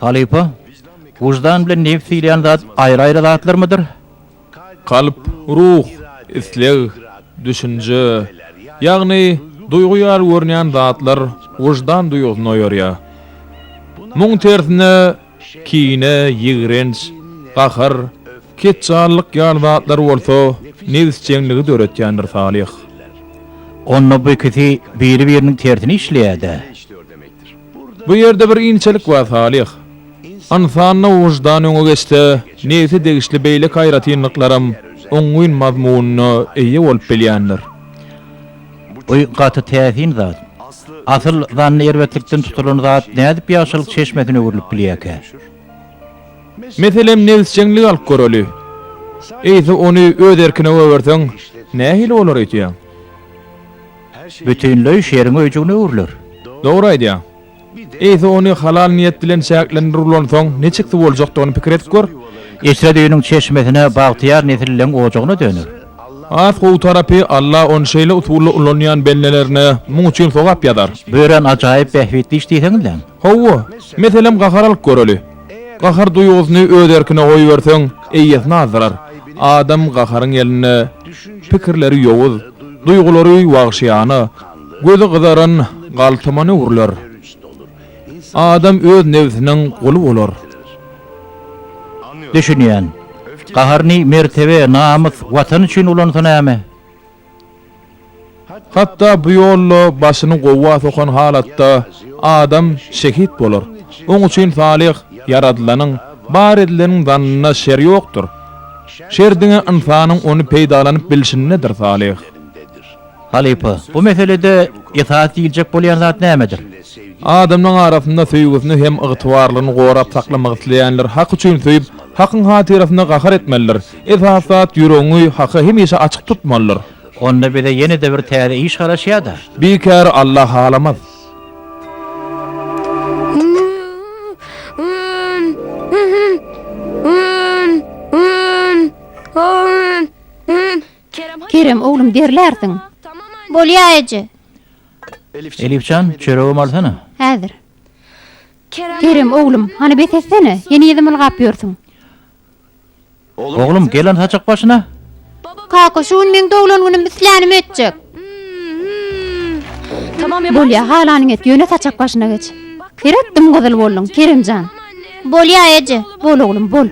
Halipa, wucdan bilen nefs ýylýan zat aýry-aýry zatlarmydyr? Kalp, ruh, isleg, düşünje, ýagny duýguýar görnýän zatlar wucdan duýgusyny oýarýar. Muň tersine kine, ýigrenç, gahar, ketçarlyk ýaly zatlar bolsa, nefsçeňligi döretýändir salih. Onna bu ikisi biri-biriniň tersini işleýärdi. Bu ýerde bir inçelik bar salih. Ansanyň wucdany öňe geçse, nefsi degişli beýle gaýratynlyklaram oňuň mazmunyny eýe bolup bilýändir. Bu gaty täsin zat. Asyl zanny erwetlikden tutulan zat nädip ýaşalyk çeşmesine urulyp bilýärke? Meselem nefsçeňlik alyp göreli. Eýse ony öz erkine öwerseň, nähili bolar eýtýär? Bütünlüğü şerin öýjüne urulur. Dogry aýdýar. Eýse ony halal niýet bilen şäklendirilýänsoň neçikdi boljakdygyny pikir edip gör. Esredýüniň çeşmesine bagtyar nesilleň ojagyna dönür. Az gowy tarapy Allah on şeýle utully ulanýan bellelerine muň üçin sogap ýadar. Bören ajaýyp behwetli işdiýseňizler. Hawa, meselem gahar alyp göreli. Gahar duýgusyny öz erkine goýberseň, eýesini azdırar. Adam gaharyň ýeline pikirleri ýowuz, duýgulary wagşyany, gözü gyzaran galtymany urlar. Adam öz nefsiniň guly bolar. Düşünýän. Gaharny mertebe, namys, watan üçin ulansa näme? Hatta bu ýolla başyny gowa sokan halatda adam şehit bolar. Oň üçin salih yaradylanyň bar edileniň zannyna şer ýokdur. Şerdiňe insanyň ony peýdalanyp bilşindedir salih. Halipa, bu meselede itaat diýiljek bolýan zat nämedir? Adamnyň arasynda söýgüsini hem ygtybarlygyny gorap saklamak isleýänler hak üçin söýüp, hakyň hatyrasyna gahar etmeliler. Esasat ýüregiňi haky hemişe açyk tutmalylar. Onda bile yeni de bir täze iş garaşýarda. Bikär Allah halamaz. Kerem oğlum derlersin. Bolýaýjy. Elifcan, çöregimi alsana. Häzir. Kerem oğlum, hani besetsene, yeni ýedim ılgap ýörsiň. Oğlum, gelen saçak başına. Kaka şu gün men doglan günüm islänim etjek. Tamam ya. Bolýa, halanyň et, ýöne saçak başına geç. Keretdim gozyl boldun, Keremjan. Bolýaýjy, bol oğlum, bol.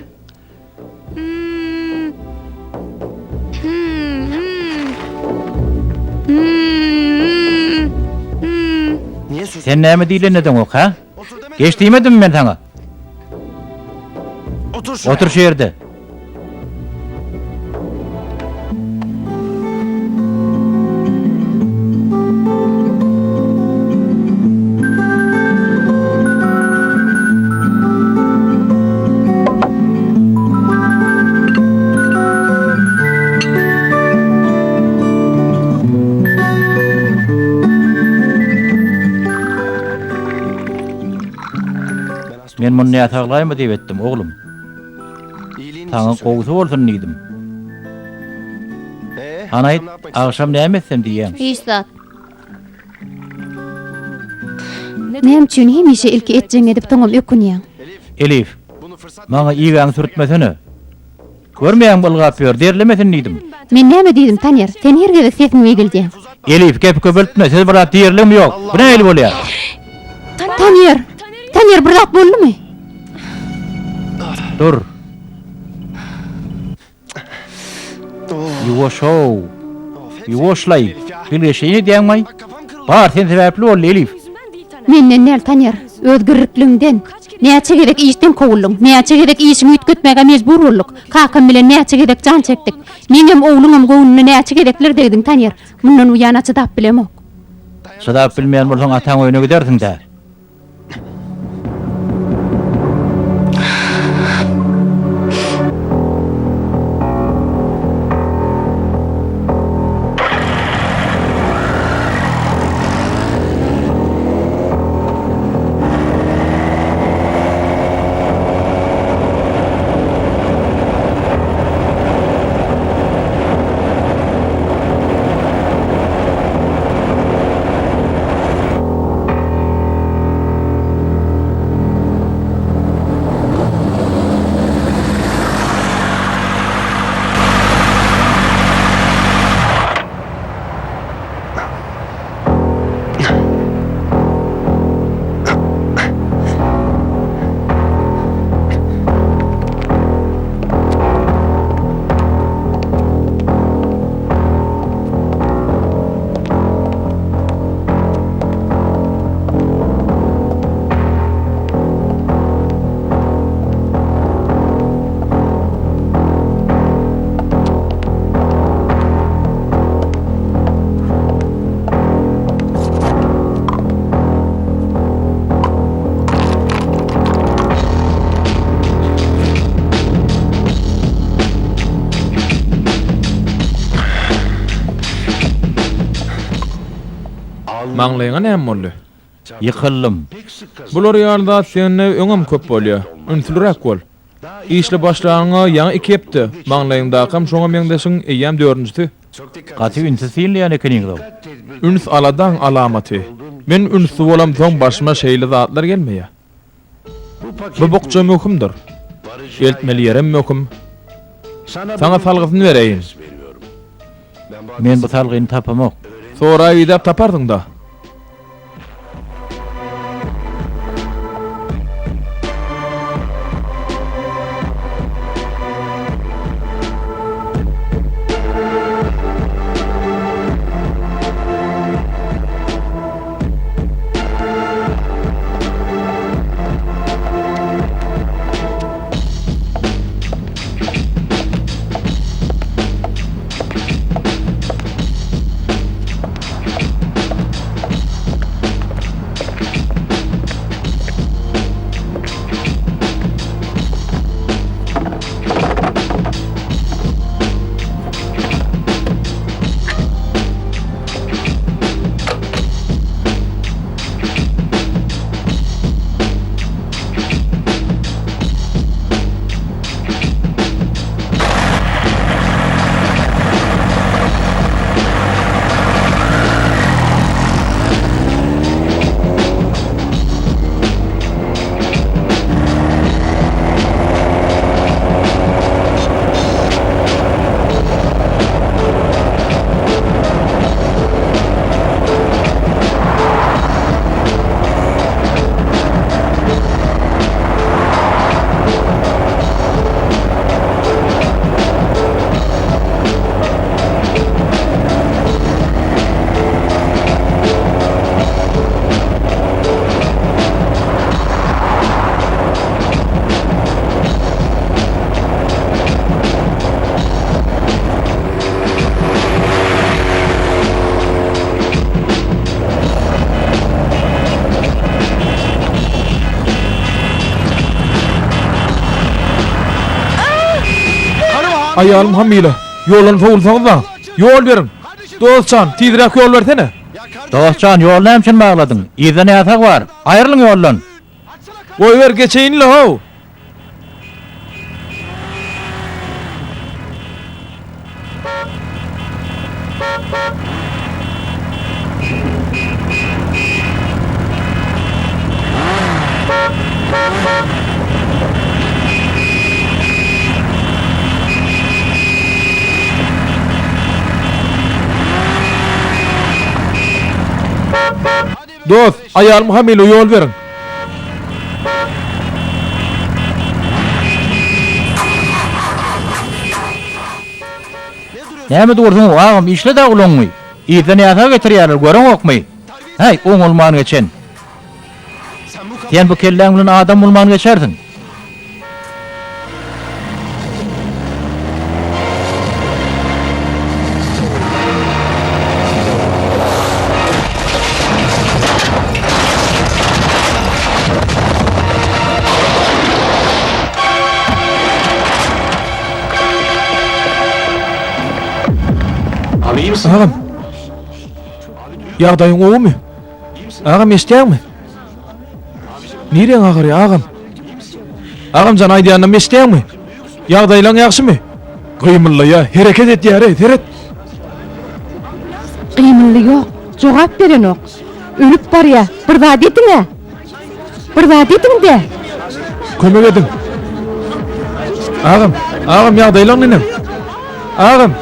Sen näme diýlenedin ok, ha? Geç diýmedim men sana. Otur şu ýerde. Men muny näme saglaýmy diýip etdim oglum. Taňa gowsy bolsun diýdim. Anaýt, agşam näme etsem diýýäň. İşsat. Nem üçin hemişe ilki etjeň edip toňam ökünýäň. Elif, maňa iýgaň sürtmesene. Görmeýän bolgap ýör, derlemesin diýdim. Men näme diýdim Tanýer? Sen her gede sesini egildin. Elif, gep köpeltme, siz birat diýerlim ýok. Bu näme bolýar? Tanýer, Tanýer bir zat boldymy? Dur. Ýuwaşaw. Ýuwaşlay. Bilgeşeýini diýmäň. Bar sen sebäpli bol Elif. Menden näl Tanýer? Özgürlükliginden. Näçe gerek işden kowuldum. Näçe gerek işimi ütgütmäge mejbur bolduk. Kakam bilen näçe gerek jan çekdik. Meňem oğlumam göwnüne näçe gerekler degdiň Tanýer. Mundan uýana çydap bilemok. Çydap bilmeýän bolsaň ataň öýüne gidersiň de. Maňlaýyňa näme boldy? Yıkıllım. Bular ýalda sende öňem köp bolýar. Ünsülrek bol. İşle başlaňa ýa ekipdi. Maňlaýynda kam şoňa meňdeşiň eýem 4-nji. Gaty ünsüzil ýa ekeniň ol. Üns aladan alamaty. Men ünsü bolam soň başyma şeýle zatlar gelmeýär. Bu bokça möhümdir. Eltmeli ýerem möhüm. Sana salgysyny bereýin. Men bu salgyny tapamak. Sonra ýa tapardyň da. Ayalım hamile. Yolun soğulsanız yol verin. Dostcan, tidirek yol versene. Dostcan, ýol näme üçin bagladyň? Ýerde näçe var? Aýrylyň ýoldan. Oy ver geçeyin lo. Dost, ayalım hamile yol verin. Näme durdyň agam işle de ulanmy. Ýerde näçe getirýärler görüň okmy. Hey, oň ulman geçen. Sen bu kelläň bilen adam ulman geçerdiň. Ağam. Ýagdaýyň oňmy? Ağam eşdäňmi? Nireň agyry ağam? Ağam jan aýdýanyny eşdäňmi? Ýagdaýlaň ýagşymy? Gymylly, hereket et ýere, teret. Gymylly ýok, jogap beren ok. Ölüp barýa, bir zat etiňe. Bir zat etiňde. Kömek edin. Ağam, ağam ýagdaýlaň näme? Ağam.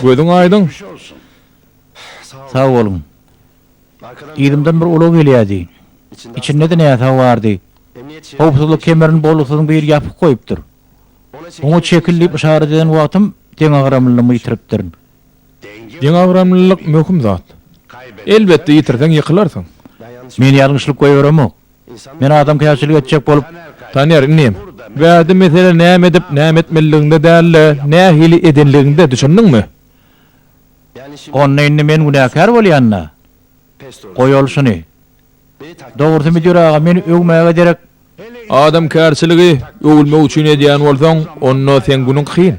Gözüň aýdyň. Sağ olun. İdimden bir ulu gelýärdi. İçinde de näse bardy. Howpsuzlyk kemerini bolusyň bir ýapyp goýupdyr. Oňa çekilip işaret eden wagtym deň agramlygymy ýitiripdir. Deň agramlylyk möhüm zat. Elbetde ýitirseň ýykylarsyň. Men ýalňyşlyk goýberemok. Men adam käçilik etjek bolup Tanýar inem. Bäde mesele näme edip näme etmeliliginde däl, nähili edenliginde düşündiňmi? onna indi men günäkär bolýanna. Goýulşyny. Dogrusymy ýöräge meni öwmäge derek Adam kärçiligi öwülmek üçin edýän bolsaň, onda sen günüň kyn.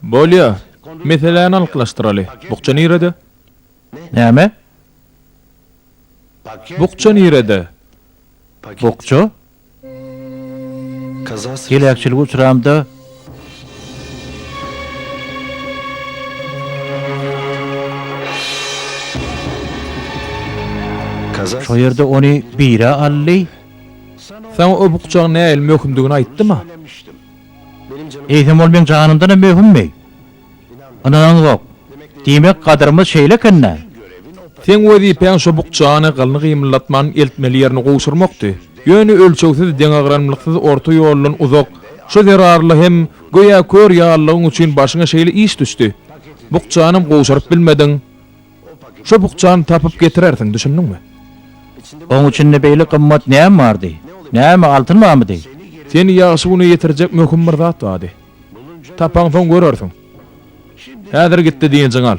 Bolýa, meseleni alyklaşdyraly. Bukça nirede? näme? Bukça nirede? Bokçu? Gelekçilik uçuramda şo ýerde ony bire ally. Sen o bukçaň näil möhümdigini aýtdyma? Eýsem ol men janymdan möhümmi? Anadan zok. Diýmek gadyrymyz şeýlekenne. Sen wezipeň şo bukçany galny gymlatman eltmeli ýerine goşurmakdy. Ýöne ölçegsiz deň agranmlyksyz orta ýollan uzak. Şo zerarly hem goýa kör ýalygyň üçin başyňa şeýle iş düşdi. Bukçanyň goşuryp bilmediň. Şo bukçany tapyp getirersiň, düşündiňmi? Oň üçin beýle gymmat näme bardy? Näme altyn barmydy? Seni ýaşy bunu ýetirjek möhüm bir zat bady. Tapaň soň görersiň. Häzir gitdi diýenjiň al.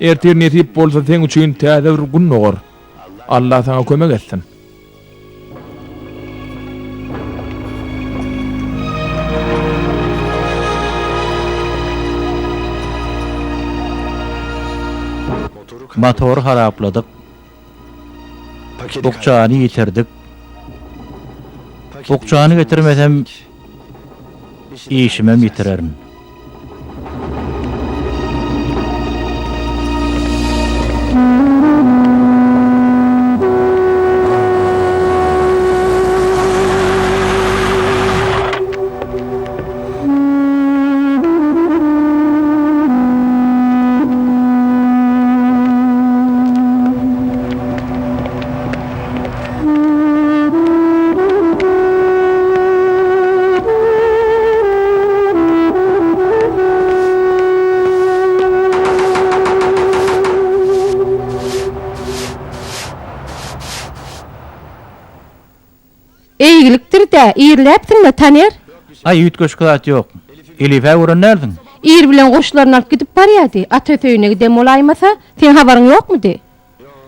Ertir netip bolsa sen üçin täze bir gün nogor. Allah sana kömek etsin. Motor harapladyk. Bukçany ýitirdik. Bukçany getirmesem işimem ýitirerim. Eýgilikdir de, ýerläpdiňmi Tanýar? Ay ýütgeşkat ýok. Elife öwrenlerdiň. Ýer bilen goşularyny alyp gidip barýardy. Ata töýüne gidem bolaýmasa, sen habaryň ýokmudy?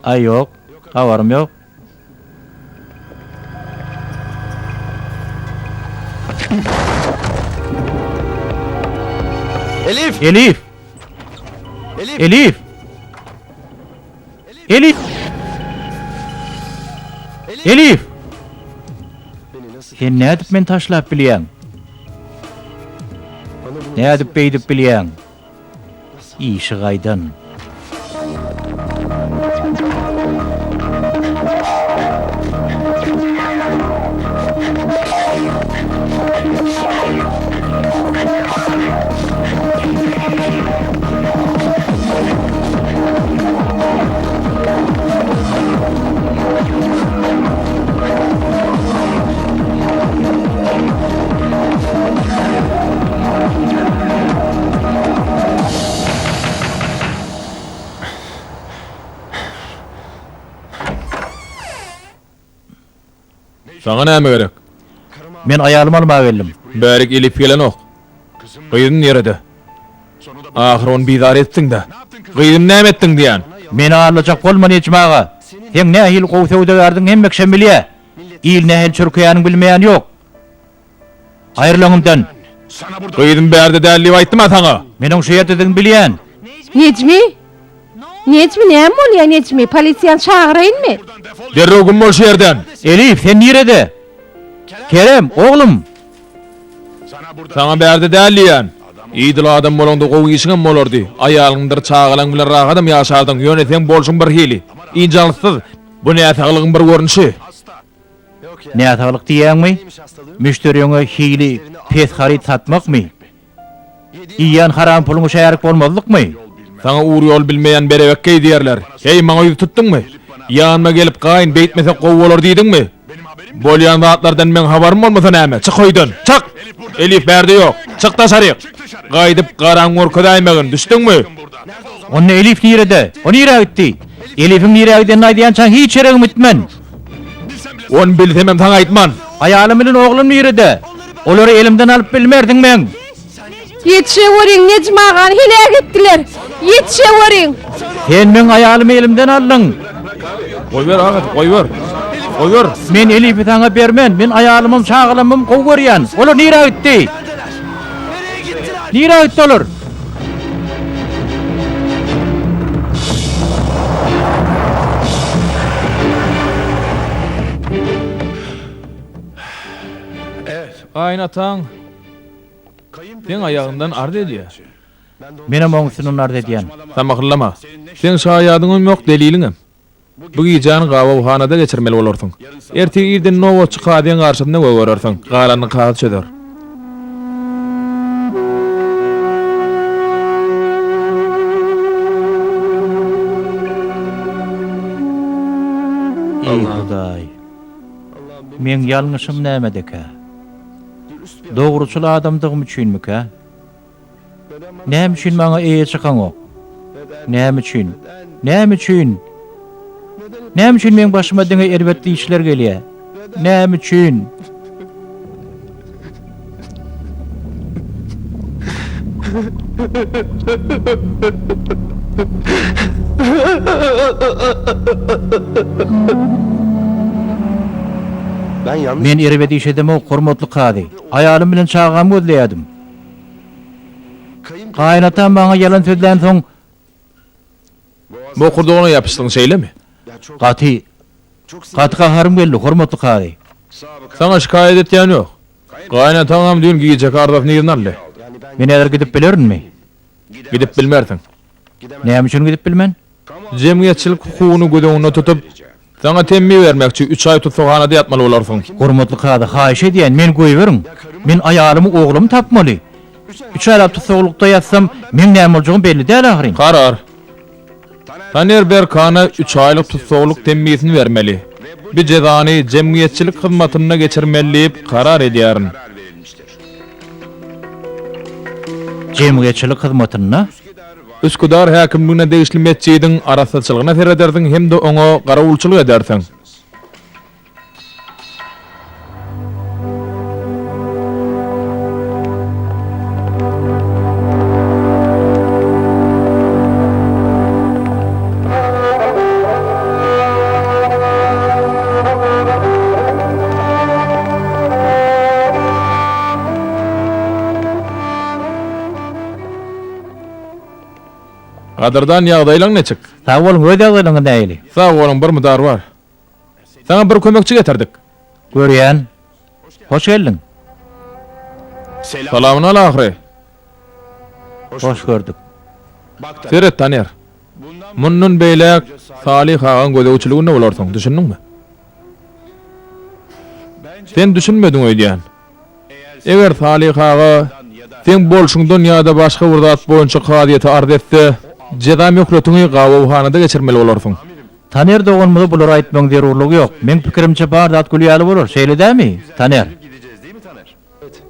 Ay ýok. Habarym ýok. Elif! Elif. Elif. Elif. Elif. Sen nädip men taşlap bilýän? Nädip beýdip bilýän? İşi gaýdan. Sana näme gerek? Men aýalym almaga geldim. Bärik elip gelen ok. Gyýdyn ýerede. Ahir onu bizar etdiň-de. Gyýdym näme etdiň diýän? Meni alacak bolman ejmaga. Sen nähil gowsawda gardyň hemmek şemilýä. İl nähil çürkeýäniň bilmeýän ýok. Aýrylanyňdan. Gyýdym bärde dälli aýtdyma sana. Meniň şu ýerden bilýän. Necmi? Necmi näme bolýar Necmi? Polisiýany çağıraýynmy? Derrew gün bol şu ýerden. Elif sen nirede? Kerem oğlum. Sana bärde dälli ýan. Ýydyl adam bolanda gowy işiňem bolardy. Aýalyňdyr çağalaň bilen rahat adam ýaşardyň. Ýöne sen bolşuň bir hili. İnjalyksız. Bu nätagylygyň bir görnüşi. Nätagylyk diýäňmi? Müşteriýeňe hili pes harit satmakmy? Iýan haram puluňy şäherlik bolmazlykmy? Sana uğur yol bilmeyen berebekkey diýerler. Hey, maňa ýüz tutduňmy? Ýanyma gelip gaýyn beýtmese gowy bolar diýdiňmi? Bolýan zatlardan men habarym bolmasa näme? Çık hoýdan, çık! Elif berdi ýok. Çık taşaryk. Gaýdyp garaň orkadaýmagyn, düşdiňmi? Onu Elif nirede? O nire gitti? Elif'im nire giden aýdýan çan hiç ýeregim gitmen. On bilsemem taňa aýtman. Ayalym bilen oglum nirede? Olary elimden alyp bilmerdiň men. Yetişe wöriň Necmagan hile gittiler. Yetişe wöriň. Sen men aýalymy elimden aldyň. Goý ber agat, goý ber. Goý ber. Men Elif'i taňa bermen. Men ayalymym, çağılymym gowy görýän. Olar nire gitti? Nire gitti olar? Gaýnataň sen ayağından ard edýär. Menem oňsyny nard edýän. Tamaklama. Sen şaýadyňym ýok deliliňem. Bu gijan gawawhanada geçirmeli bolarsyň. Ertegi ýerden nowa çykadýan garşynda görersiň. Galany kaýat çeder. Ey Hudaý. Men ýalňyşym nämedeke? Dogruçul adamdygym üçinmi ka? Näme üçin maňa eýe çykan ok? Näme üçin? Näme üçin? Näme üçin men başyma diňe elbetde işler gelýär? Näme üçin? Men erebedi işedeme o hormatly kady. Ayalym bilen çağam gözleýärdim. Gaýnatam maňa ýalan sözlän soň Bu kurduğuna yapıştığın şeyle mi? gaty gaharym geldi, hormatly kady. Sana şikayet etýän ýok. Gaýnataňam dün giyecek ardaf nirnalle. Men eger gidip bilerimmi? Gidip bilmersiň. Näme üçin gidip bilmen? Jemgyýetçilik hukugyny gödeňine tutup, sana temmi bermekçi 3 ay tutsaňhada ýatmaly bolarsyň. Hormatly kady, haýyş edýän men goýberin. Men aýalymy oglumy tapmaly. 3 aýlap tutsaglykda ýatsam, men näme boljagyny belli däl ahyryn. Karar. Taner Berkana 3 aylyk tutsaglyk temmisini vermeli. Bir jezany jemgyýetçilik hyzmatyna geçirmeli diýip karar edýärin. Jemgyýetçilik hyzmatyna Üsküdar häkimligine degişli mescidiň arasaçylygyna serederdiň hem de oňa garawulçylyk edersiň. Gadyrdan ýagdaýlaň neçik? sag bolun, öýde ýagdaýlaňa näýeli? Sag bolun, bir mudar bar. Sana bir kömekçi getirdik. Görýän. Hoş geldin. Salamyn alahry. Hoş gördük. Seret Taner. Munnun beýlek Salih agan gödegçiligine bolarsyň, düşündiňmi? Sen düşünmediň öýdýän. Eger Salih aga sen bolşuňdan ýa-da başga bir zat boýunça kadyýety ard etse, jeda möhletini gawawhanada geçirmeli bolarsyň. Taner doganmyzy bular aýtmaň zerurlygy ýok. Men pikirimçe bar zat gülýäli bolar. Şeýledämi? Taner.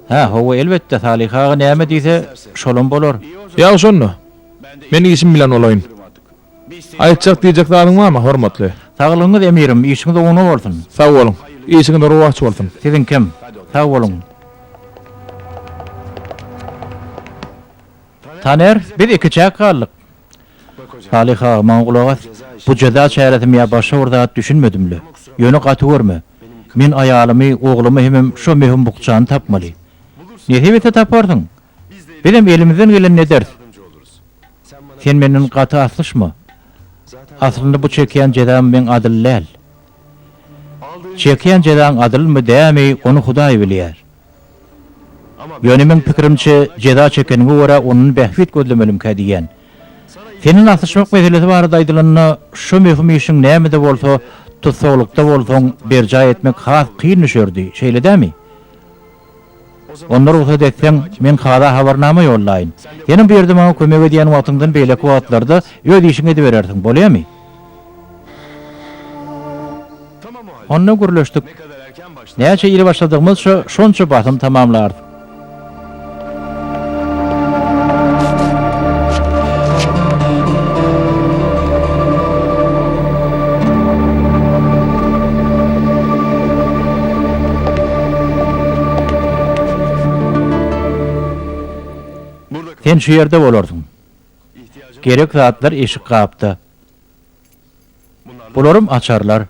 Ha, howa elbetde Salih aga näme diýse, şolum bolar. Ýa şonda. Men işim bilen olaýyn. Aýtjak diýjek zadyň barmy, hormatly? Saglygyňyz emirim, işiňiz oňa bolsun. Sag bolun. İşiňiz ruwatçy bolsun. Siziň kim? Sag bolun. Taner, biz iki çäk galdyk. Salih ağa, maňa gulak as. Bu jeza çäretimi ýa başga bir zat düşünmedimli. Ýöne gaty görme. Men aýalymy, oglumy hemem şo mehum bukçany tapmaly. Nähebete tapardyň? Benim elimizden gelen ne ders? Sen menden gaty aslyşma. Aslında bu çekýän jedam men adyl däl. Çekýän jedaň adylmy dämi, onu Hudaý bilýär. Ýöne men pikirimçe jeda çekenige görä onuň behwit gözlemelim kädiýän. Senin aslyşmak meselesi barada aýdylanyna şu mehum işiň näme de bolsa, tutsaglykda bolsaň berja etmek has kyn düşerdi. Şeýledämi? Onlar ruhsat etseň men hada habarnama ýollaýyn. Ýene bu ýerde maňa kömek edýän wagtyňdan beýleki wagtlarda öz işiňi ediberersiň, bolýarmy? Onunla gürleşdik. Näçe ýyly başladygymyz şonça batym tamamlardy. Sen şu ýerde bolardyň. Gerek zatlar eşik gapdy. Bularym açarlar.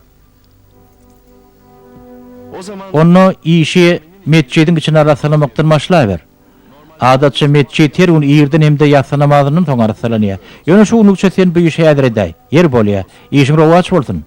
Onu işi mescidin içine arasalamaktan başlayıver. Adatça mescid her gün iyirden hem de yatsı namazının son arasalanıya. Yönü şu unukça sen bu işe yadır eday. Yer bolya. İşin rovaç bolsun.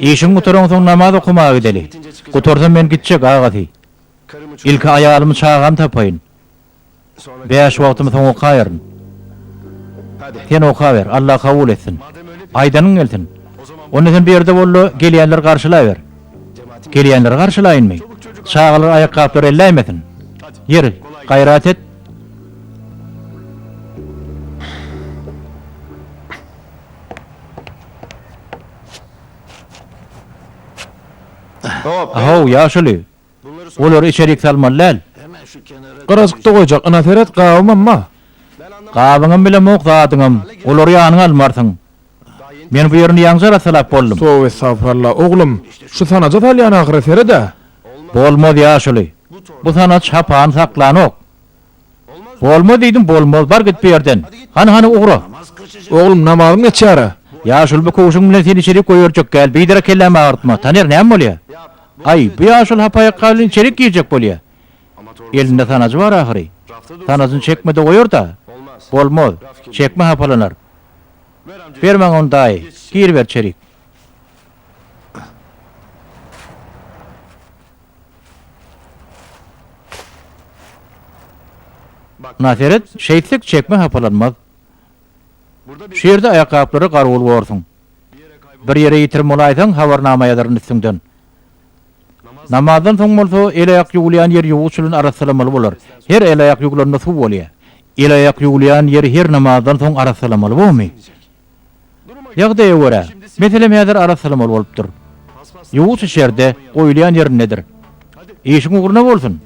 İşin mutarın son namaz okumağa gideli. Kutorsam men gitcek ağati. İlk ayağımı çağam tapayın. 5 wagtymy soň okaýaryn. Sen okawer, Allah kabul etsin. Aýdanyň gelsin. Onu sen bir ýerde bollu gelýänler garşylaýber. Gelýänler garşylaýynmy? Çağalar ayak kaplar elläýmesin. Yer, gaýrat et. Aho, ýaşuly. Olar içerik salmalylar. Garajykda goýjak ana teret gabym amma. Gabyňam bilen mokdadyňam. Olary ýanyňa almarsyň. Men bu ýerni ýaňja rasalap boldum. Sowe safarla oglum. Şu sanaja talýan ahyry terede. Bolmaz ýaşuly. Bu sana çapan saklanok. Bolmaz diýdim, bolmaz. Bar git bu ýerden. Hani ugry. Oglum namazyň geçýär. Ýaşul bu koşuň bilen seni içeri goýurjak gel. Beýdere kelleme artma. Taner näme bolýar? Ay, bu ýaşul hapaýa galyň içeri giýjek bolýar. Elinde sanajy bar ahyry. Sanasyny çekmede goýur da. Bolmaz. Çekme hapalanar. Bermeň ondaý. Gir ber çerik. Naseret, şeýtlik çekme hapalanmaz. Şu ýerde aýaklary garwul bolsun. Bir ýere ýitirip bolaýsaň habarnama ýazaryn üstünden. Namazdan soň bolsa el aýak ýugulýan ýer ýuwçylyň arasalamaly bolar. Her el aýak ýugulanda suw bolýar. El aýak ýugulýan ýer her namazdan soň arasalamaly bolmy? Ýagdaýa görä, meselem häzir arasalamaly bolupdyr. Ýuwçy şerde goýulýan ýer nedir? Eşiň uguruna bolsun.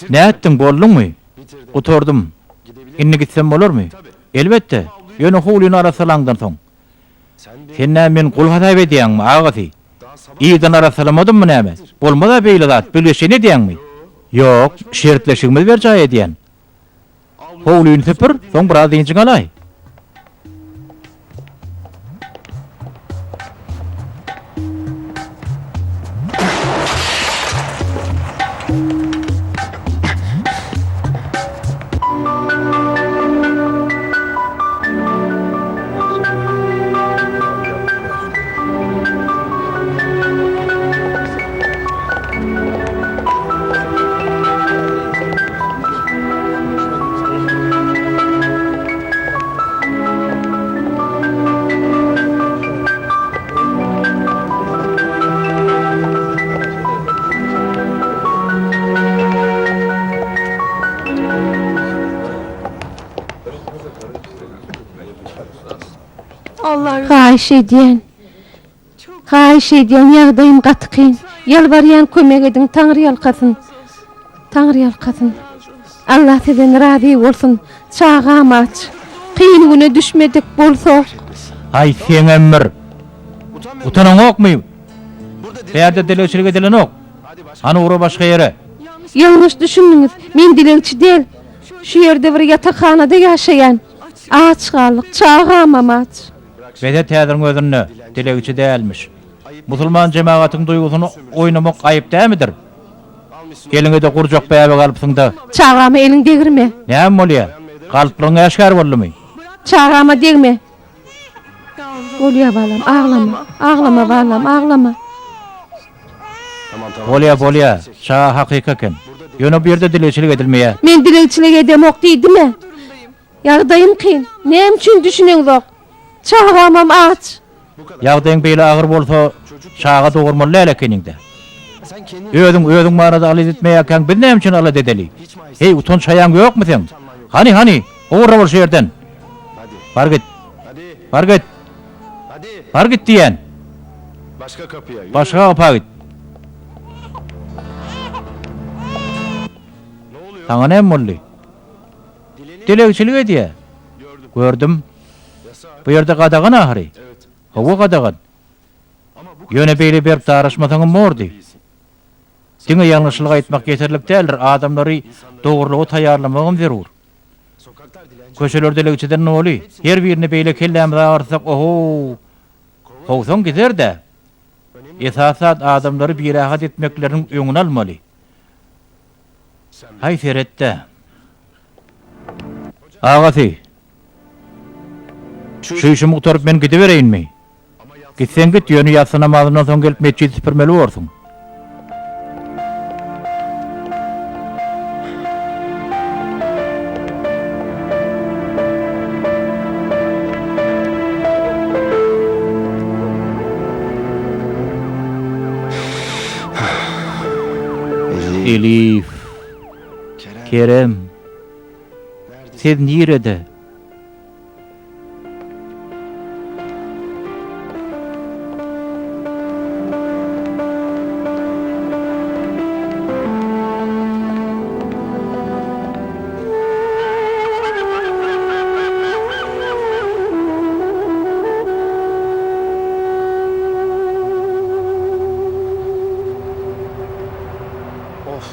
Ne ettin, boldunmy? Oturdum. Inni gitsem bolarmy? Elbette. Ýöne hulyny arasalandan soň. Sen men gul hata edýäňmi, agaty? Ýydan arasalamadymmy näme? Bolmada beýle zat, bilgeşe ne diýäňmi? Ýok, şertleşigimiz berjaý edýän. Hulyny sepir, soň biraz diňjiň alay. Allah'ım. Haýyş edýän. Haýyş edýän ýagdaýym gatykyn. Ýalbarýan kömek edin, Taňry ýalkasyn. Taňry ýalkasyn. Allah sizden razy bolsun. Çağam aç. Kyn güne düşmedik bolsa. Ay sen emmir. Utanan okmy? Bäde dileçilik edilen ok. Ana ura başga ýere. Ýalňyş düşündiňiz. Men dilegçi del. Şu ýerde bir ýatakhanada ýaşaýan. Aç galyk, çağam aç. Bede täziriň özünde dilegçi dälmiş. Musulman jemaatyň duýgusyny oynamak aýyp dämidir? Eliňe de gurjak bäbe galypsyň da. Çağama eliň degirme. Näme bolýar? Galplyň äşkär boldymy? Çağama degme. Bolýa balam, ağlama. Ağlama balam, ağlama. Bolýa. Şaha hakykatken. Ýöne bu ýerde dileçilik edilmeýär. Men dilegçilik edemok diýdimi? Ýagdaýym kyn. Näme üçin düşüneňiz? Çağamam aç. Ýagdaýyň beýle agyr bolsa, şaha dogurmaly elekeninde. Özüň manada aly etmeýärken biz näme üçin aly edeli? Hey, utan şaýan ýokmy sen? Hani, owra bol şu ýerden. Bar git. Bar git diýen. Başka kapıya. Başga gapa git. Taňa näme boldy? Dilegçilik edýär. Gördüm. Bu ýerde gadagan ahry. Hawa gadagan. Ýöne beýle berip taraşmasaňam mordy. Diňe ýalňyşlyk aýtmak ýeterlik däldir. Adamlary dogrulygy taýýarlamagam zerur. Köşelerde dilegçiden ne boly? Her birini beýle kelläm arsak, oho. Howsaň gider de. Esasat adamlary bir rahat etmeklerini öňüne almaly. Hay Ferette. Agasy. Şu işimi utarıp men gidivereyinmi? Gitsen git, ýöne ýatsa namazyndan soň gelip mescidi süpürmeli bolsun. Elif, Kerem, siz nirede?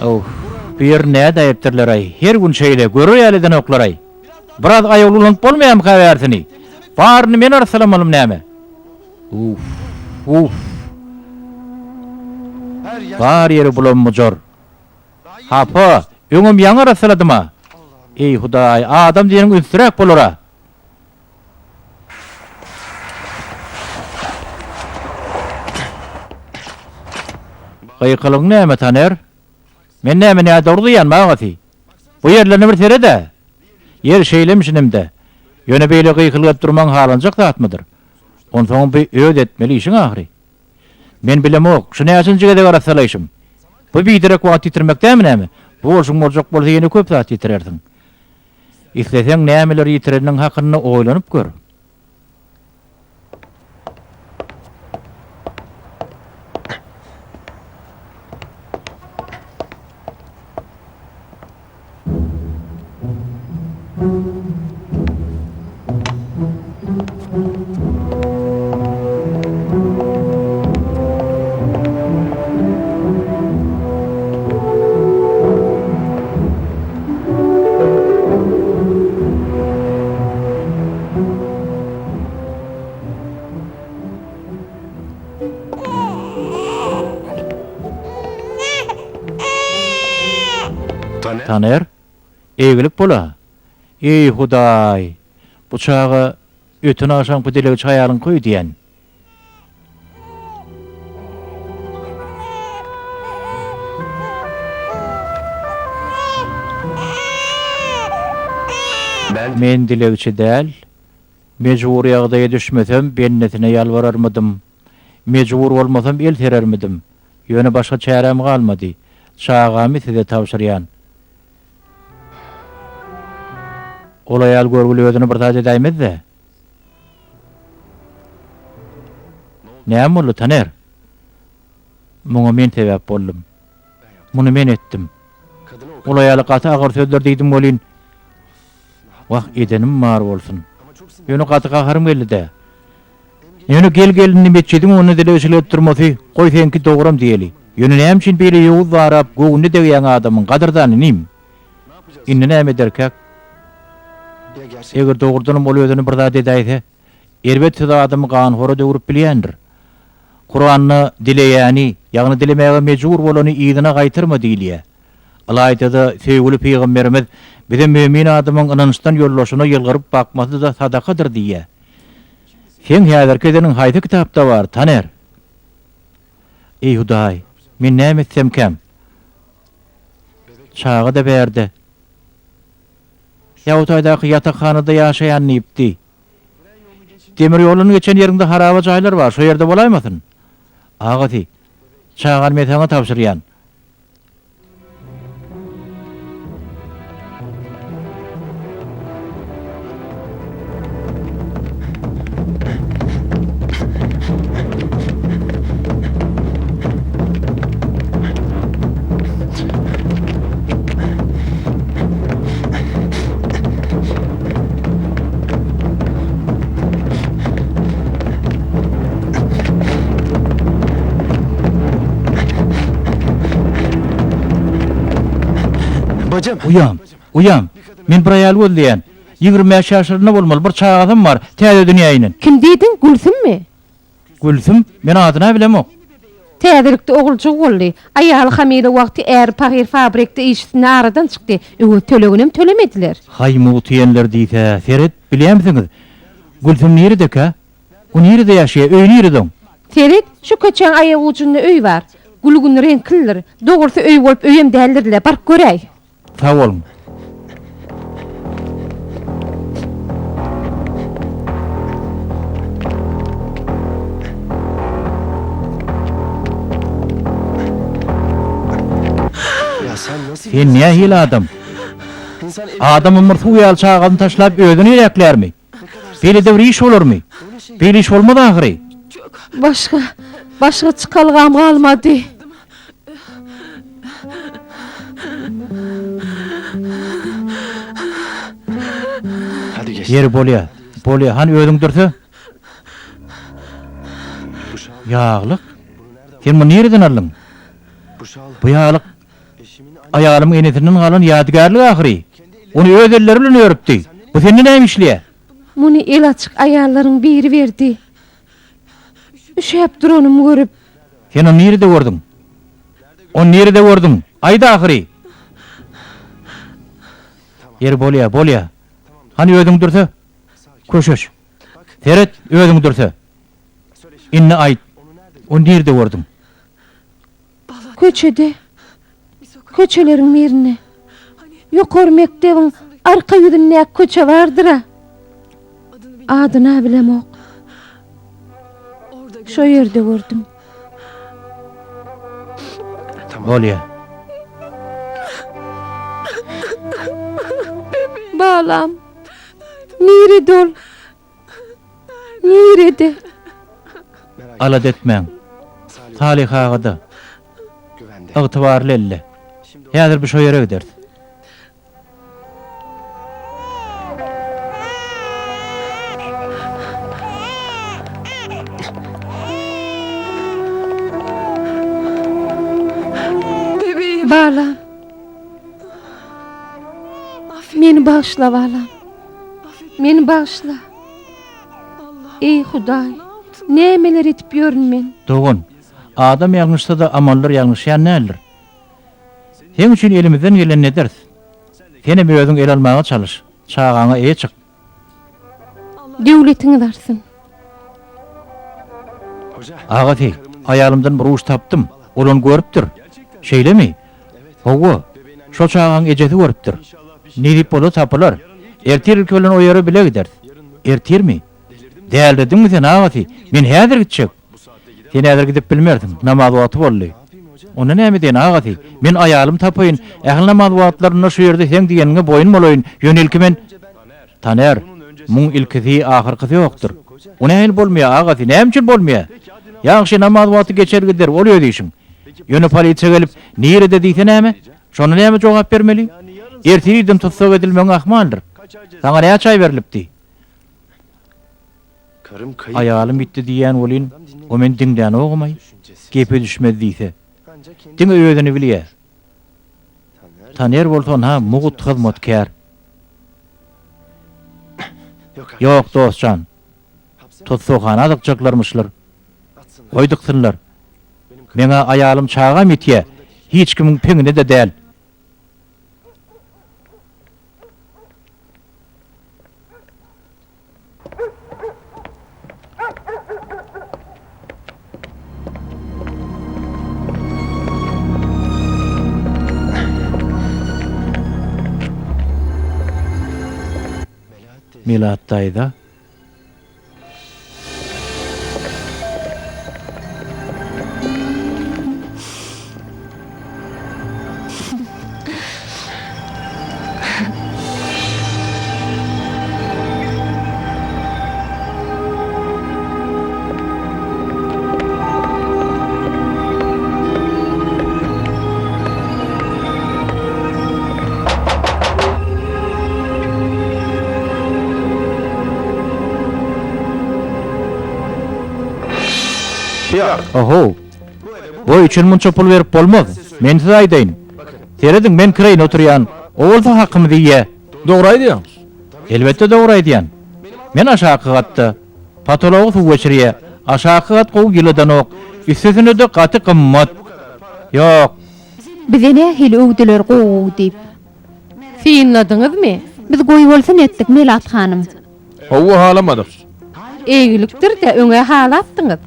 Oh, bir näde aýpdyrlar ay. Her gün şeýle görür ýalydan oklar ay. Biraz aýaglulanyp bolmaýam haýarsini. Barny men arsalamam näme? Uf. Bar ýeri bulanmajor. Hapa, öňüm ýaňy arsaladyma. Ey Hudaý, adam diýeniň üstürek bolara. Gaýkylyň näme taner? Men näme durduyan maňaty. Bu ýerlerni bir tere de. Yer şeýlemişinimde. Ýöne beýle gyýkylyp durmaň halanjak zatmydyr. Onsoň bir öýt etmeli işiň ahry. Men bilemok, şunu ýaşynjyga da garasalaýşym. Bu biderek wagt ýitirmekdämi näme? Bu bolşuň boljak bolsa ýene köp zat ýitirerdiň. Isleseň nämeler ýitireniň hakyny oýlanyp gör. Taner, eğilip bola. Ey Hudaý, bu çağa ötün aşan bu dilegi çaýalyň koý diýen. Men dilegçi däl, mejbur ýagdaýa düşmesem bennetine ýalbararmydym. Mejbur bolmasam el terermidim. Ýöne başga çärem galmady. Çağamy size tawşyrýan. Olay al görgülü özünü bir taýda daýmaz-da. Näme boldy Taner? Muňa men sebäp boldum. Muny men etdim. Kadına o Ol aýaly gaty agyr sözler diýdim bolyn. Wah edenim mar bolsun. Ýöne gaty gaharym geldi de. Ýöne gel nimetçidiň onu dile öşelip durmasy, goý senki dogram diýeli. Ýöne näme üçin biri ýoğuz barap, goňuny degýän adamyň gadardany nim? Indi näme derkek? ya gerçek Eger dogurdan bol özüni bir zat edäýse, elbetde adamy gan hora döwürüp bilýändir. Kur'anny dileýäni, ýagny dilemäge mejbur bolany ýygyna gaýtyrma diýilýär. Alayda da sevgili Peygamberimiz bize mümin adamın inançdan yollaşına yılgırıp bakması da sadakadır diye. Sen häzirkidenin haýsy kitapda var Taner? Ey Hudaý, men näme etsem kem? Çağı da berdi. Ýawtaýdaky ýatakhanada ýaşaýan nipdi. Demir ýoluny geçen ýerinde haraba jaýlar var, şo ýerde bolaýmasyn? Agaty, çağan men sana tapşyrýan. Bacım. Uyam. Men bir aýal bolýan. 25 ýaşlarynda bolmaly bir çağa adam bar. Täze dünýäýinden. Kim diýdin? Gülsümmi? Gülsüm, men adyna bilemok. Täzelikde ogulçuk boldy. Aýaly Hamida wagty är pahyr fabrikde işini aradan çykdy. Öňe töleginem tölemediler. Haýmy utiýenler diýse, Ferit, bilýärmisiňiz? Gülsüm nerede ka? O nerede ýaşaýar? Öýü nerede? Ferit, şu köçen aýagy ucunda öý bar. Gülgün renkliler. Dogursa öý bolup öýem däldirler. Bar göräý. Sağ olun. Ya sen nasıl Sen niye hile adam? insan Adamın mırtı uyal çağını taşlap ödünü irekler mi? Beli de bir iş olur mu? Beli iş olmadı ahiri. Başka çıkalgam kalmadı. hadi geç. Yeri bolya. Hani ödün dursa? Bu şal, Yağlık. Sen bunu nereden aldın? bu şal. Bu yağlık Eşimin ayağımın enetinden kalan yadigarlık ahiri. Onu ödelleriyle örüptü. Bu senin neymiş liye? Muni el açık ayarların biri verdi. Üşep durunumu görüp. Sen onu nerede gördün? Onu nerede gördün? Ayda ahiri. Yeri bolya. Hani ödün dursa? Koşuş. Ferit ödün dursa. İnne ait. Onu nerede gördün? Köçede. Köçelerin birine. Yokor mektebin arka yüzünde köçe vardır ha. Adına bilemok. Şu yerde gördüm. Bolya. Bağlam. Nerede ol? Nerede? Alad etmeň. Salih agada. güvende. Ygtybarly elle. Häzir bir şo ýere gider. Bebeğim. Bağlam. Meni bağışla bağlam. Meni bağışla. Ey Hudaý. Nämeler etip ýörün men? Dogun. Adam ýalňyşsa da amallar ýalňyşýan näler? Sen üçin elimizden gelen ne ders? Seni bir özüň el almaga çalış. Çağaňa eýe çyk. Döwletiňiz arsyn. Hoca. Agaty, aýalymdan bir uş tapdym. Olany görüpdir. Şeýlemi? Howa. Şo çağaň ejeti görüpdir. Nirip bolu tapylar. Ertir kölen o ýere bile gider. Ertirmi? Däldiňmi sen agaty? Men häzir gitjek. Sen häzir gidip bilmerdim. Namaz wagty boldy. Ona näme diýen agaty? Men aýalym tapyyn. Ähli namaz wagtlaryna şu ýerde sen diýeniňe boyun bolaýyn. Ýönelki men. Taner, muň ilkisi ahyrkysy ýokdur. Ona hel bolmaýar agaty. Näme üçin bolmaýar? Ýagşy namaz wagty geçer gider, oluyor diýişiň. Ýöne polisiýa gelip, "Nerede?" diýse näme? Şonu näme jogap bermeli? Ertiriden tutsak edilmeň ahmaldyr. Saňa näme çay berilipdi? Karım kayıp. Ayalym bitdi diýen bolyn, o men diňden ogmay, gepe düşmedi diýse. Ancak kendi Diň öýdüni bilýär. Taner bolsan ha mugut hyzmatkär. Yok dostcan. Tutsukhana adykjaklarmyşlar. Oýdyksynlar. Meňe ayalym çağam etýär. Hiç kimiň peňine de däl. Milatdaýda oho. Bu için munça pul berip bolmaz. Men size aýdaýyn. Serediň men kireýin oturýan. Owulsa hakymy diýe. Dogry aýdýaň. Elbette dogry aýdýan. Men aşağı gatda patology suw geçirýär. Aşağı gat gowy ýylydan ok. Üstesine de gaty gymmat. Ýok. Bize nähili öwdüler gowy diýip. Fiýinladyňyzmy? Biz goý bolsa netdik Melat hanym. Hawa halamadyk. Eýgilikdir de öňe hal atdyňyz.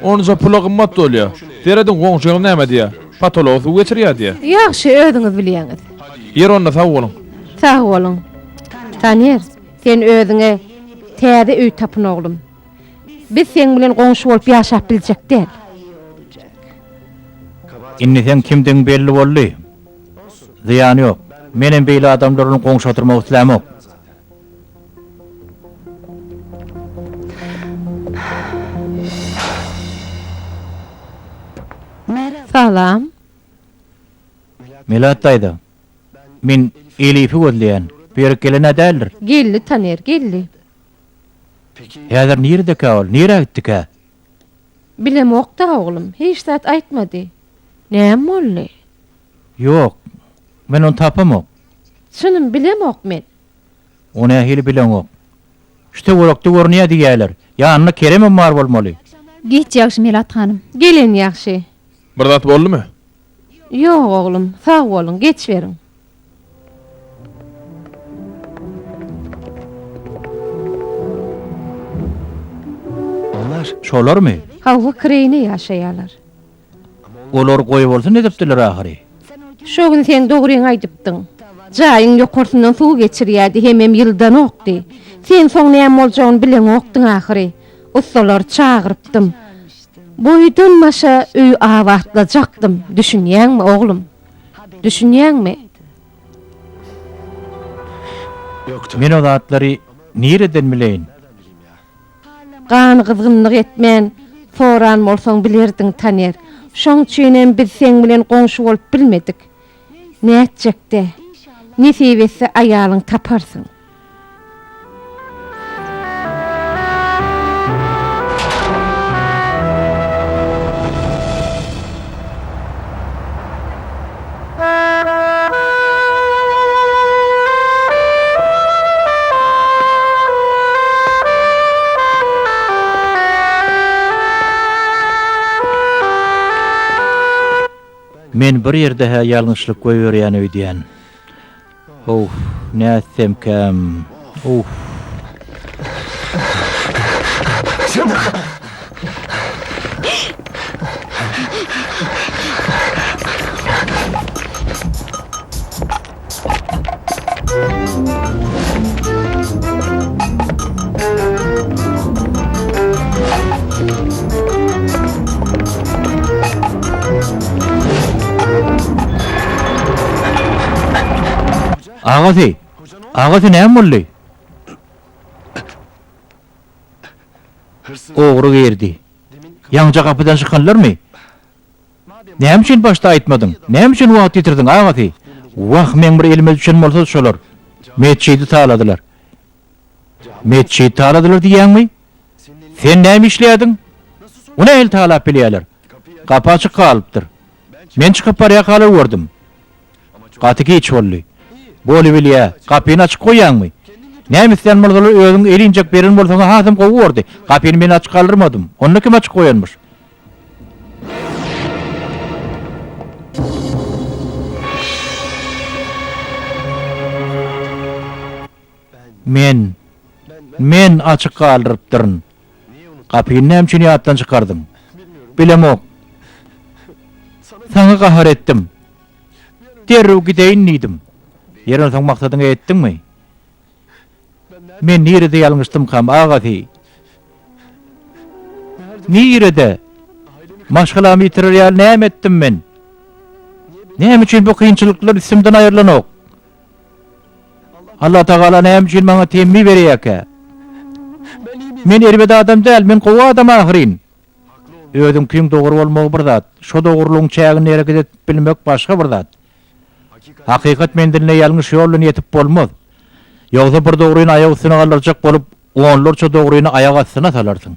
Onca pula gymmat dolýar. Serediň goňşygy näme diýär? Patolog suw geçirýär diýär. Ýaxşy öýdüňiz bilýäňiz. Yer onda sag bolun. Sag bolun. Tanýer, sen öýdüňe täze öý tapyn oglum. Biz sen bilen goňşy bolup ýaşap biljek däl. Inni sen kimden belli boldy? Ziyan yok. Menen beýle adamlaryň goňşy oturmak islämok. Salam. Milatdaýda. Men Elifi gözleýän. Berip gelene däldir. Gelli Tanýer, gelli. Häzir nerede kal? Nere gitdik ha? Bilemok da oglum, hiç zat aýtmady. Näme boldy? Yok. Men onu tapamok. Şunun bilemok men. Onu hili bilen ok. Şte worokda görnýär diýerler. Ýanyna keremem bar bolmaly. Geç ýagşy Melat hanym. Gelin ýaxşy. Bir zat boldumy? Ýok oglum, sag bolun, geç beriň. onlar Şolarmy? Hawa kireyne ýaşaýarlar. Olar goýup bolsa ne depdiler ahyry? Şo gün sen dogryň aýdypdyň. Jaýyň ýokursundan suw geçirýärdi, hemem ýyldan okdy. Sen soň näme boljagyny bilen okdyň ahyry. Ustalar çağırıpdym. Boýdan maşa öý awatlajaktym. Düşünýäňmi oglum? Düşünýäňmi? yoktu. Men o zatlary nereden bileýin? Gany gyzgynlyk etmän, soran bolsaň bilirdiň Tanýer. Şoň üçin biz sen bilen goňşy bolup bilmedik. Näçekde? Nesibesi aýalyň taparsyň. Men bir ýerde ha ýalňyşlyk goýberýän öýdýän. Of, näsem kam. Of. Ağası näme boldy? Hırsız Ogry gerdi. Ýanja kapydan çykanlarmy? Näme üçin başda aýtmadyň? Näme üçin wagt ýitirdiň agaty? Wagt men bir elime düşen bolsa şolar. Meçidi taaladylar. Meçidi taaladylar diýäňmi? Sen näme işleýädiň? Ony el taalap bilýärler. Kapy açyk galypdyr. Men çykyp barýa galy gördüm. Gaty geç boldy. Bolu bilýär, kapyny açyk goýýaňmy? Näme sen bolsalar özüň elinjek berin bolsaň hasym gowy berdi. Kapyny men açyk kaldyrmadym. Onu kim açyk goýanmyş? Men açyk kaldyrypdyryn. Kapyny näme üçin ýatdan çykardym? Bilemok. Sana gahar etdim. Derrew gideýin diýdim. Ýerine soň maksadyňy etdiňmi? Men nirede ýalňyşdym ham agaty. Nirede? Maşgalamy ýitirer ýaly näme etdim men? Näme üçin bu kynçylyklar isimden aýrylanok? Allah Taala näme üçin maňa temmi berýär? Men erbede adam däl, men gowy adam ahyryn. Özüm kim dogry bolmagy bir zat. Şo dogrylygyň çägini hareket etip bilmek başga bir zat. Hakykat mendilne ýalňyş ýoluna ýetip bolmaz. Ýogsa bir dogryny aýak üstüne galdyrjak bolup, onlarça dogryny aýak astyna salarsyň.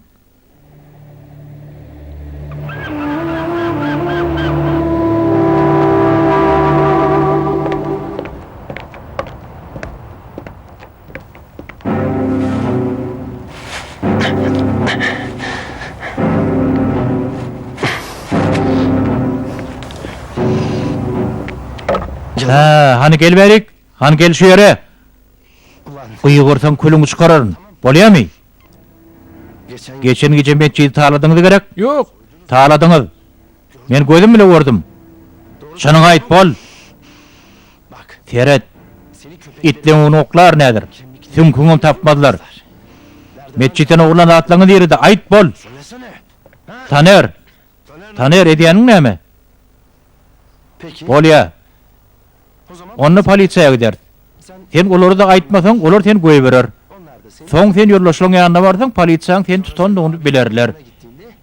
Hani gel berik, hani gel şu yere. Uygursan külüňi çykararyn. Bolýarmy? Geçen gece meçidi taaladyňyz gerek. Ýok. Taaladyňyz. Men gözüm bile gördüm. Şanyňy aýt bol. Teret. Itleň oklar nädir? Sümküňi tapmadylar. Meçidden oglan atlaňy diýerdi. Aýt bol. Taner. Taner edýäniň näme? Bolýar. Onu polisiýa gider. Sen olary da aýtmasaň, olar seni goýup berer. Soň sen ýollaşyň ýanyna barsaň, polisiýaň seni tutandygyny bilerler.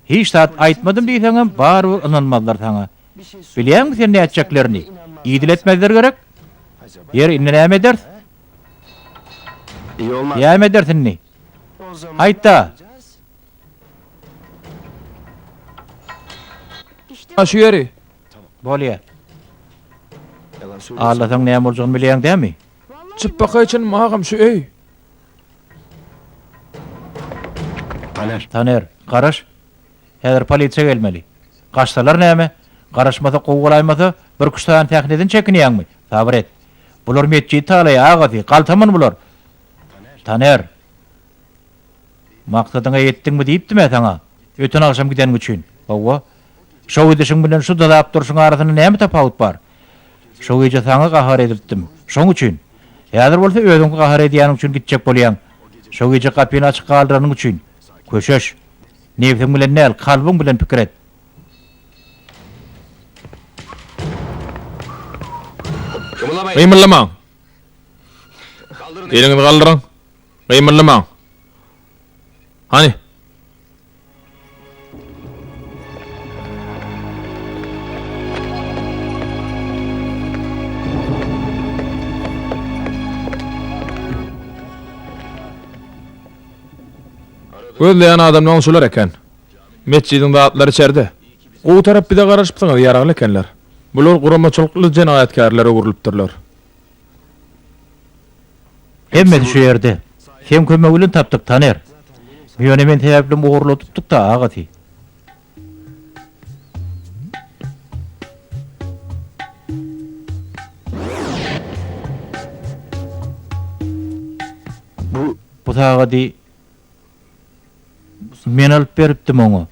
Hiç zat aýtmadym diýseň, bary inanmazlar sana. Bilýärmi sen näme etjeklerini? Ýydyletmezler gerek. Yer näme eder? İyi olmaz. Ýa edersinni? Aýt da. Şu ýeri. Bolýar. Yalan söylüyorsun. Allah'tan näme boljagyny bilýäň dämi? Çıpbaka için mahagam şu ey. Taner. Garaş. Häzir polisiýa gelmeli. Gaçsalar näme? Garaşmasa gowgulaýmasa bir kuşdan tähneden çekinýärmi? Sabr et. Bular meçidi talaýa agaty, galtamyn bular. Taner. Maksadyňa ýetdiňmi diýipdim sana. Öten akşam giden üçin. Owa. Şo edişiň bilen şu dalap durşuň arasyna näme tapawut bar? Şo gece sana gahar edipdim. Şoň üçin. Häzir bolsa özüňi gahar edýän üçin gitjek bolýan. Şo gece kapyny açyk galdyranyň üçin. Köşeş. Nefsiň bilen näl, kalbyň bilen pikir et. Gymyrlamaň. Eliňi galdyryň. Gymyrlamaň. Hani? Gözleyen adamdan şular eken. Meçidin dağıtları içeride. O taraf bir de garaşıpsana yaraglı ekenler. Bular guramaçılıklı cinayetkarlara uğurlupdurlar. Hemmeti şu yerde. Hem kömegülün taptık Taner. Miyone men teyaplim uğurlu tuttuk da agaty. Bu tagady men alyp beripdim oňa.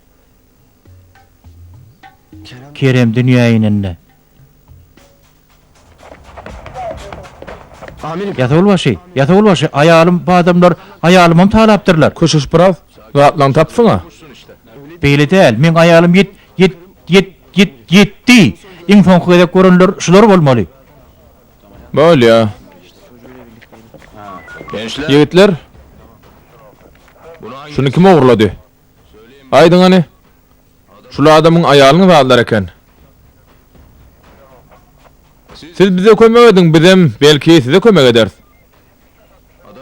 Kerem dünýäýinde. Amirim. Yata bolbaşy, aýalym, bu adamlar aýalymam talapdyrlar. Köşüş biraz. Rahatlan tapsana. Beýle däl, men aýalym yetdi. Iň soňky gedek görenler şular bolmaly. Böyle ya. Yigitler. Şunu kim uğurladı? Aydın hani? Şul adamyň aýalyny bazlar eken. Siz bize kömek edin, bizem belki size kömek ederiz.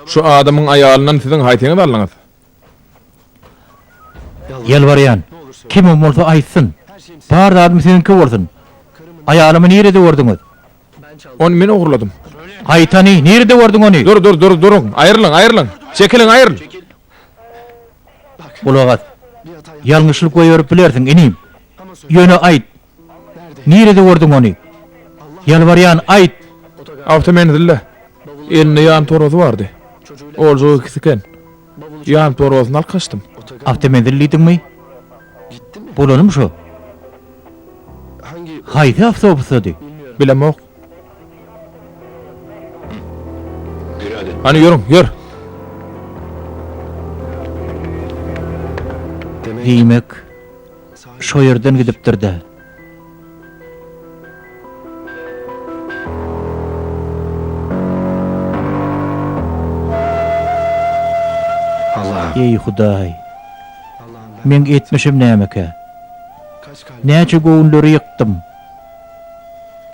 Şu adamyň aýalyndan siziň haýtyňyz alýňyz. Yalvaryan. Kim bolsa aýtsyn. Bar adam seninki bolsun. Aýalymy nerede gördüňiz? Onu men ogurladym. Aýtany, nerede gördüň ony? Durun. Aýrylyň. Çekilin, aýrylyň. Ulagat. Ýalňyşlyk goýup bilersiň, inim. Ýöne aýt. Nerede gördüň ony? Yalvaryan aýt. Awtomen dille. Elinde ýan torozy bardy. Oljo ikisiken. Ýan torozyny alkaçdym. Avtomobillidingmi? Bolanım şu. Hangi Haydi avtobusady. Bilemok. bir hadi. Hani ýör. Diýmek şo ýerden gidipdir-de. Allah. Ey Hudaý, Allah'ım men etmişim nämeke? kaç kalp. Näçe göwnleri ýyktym.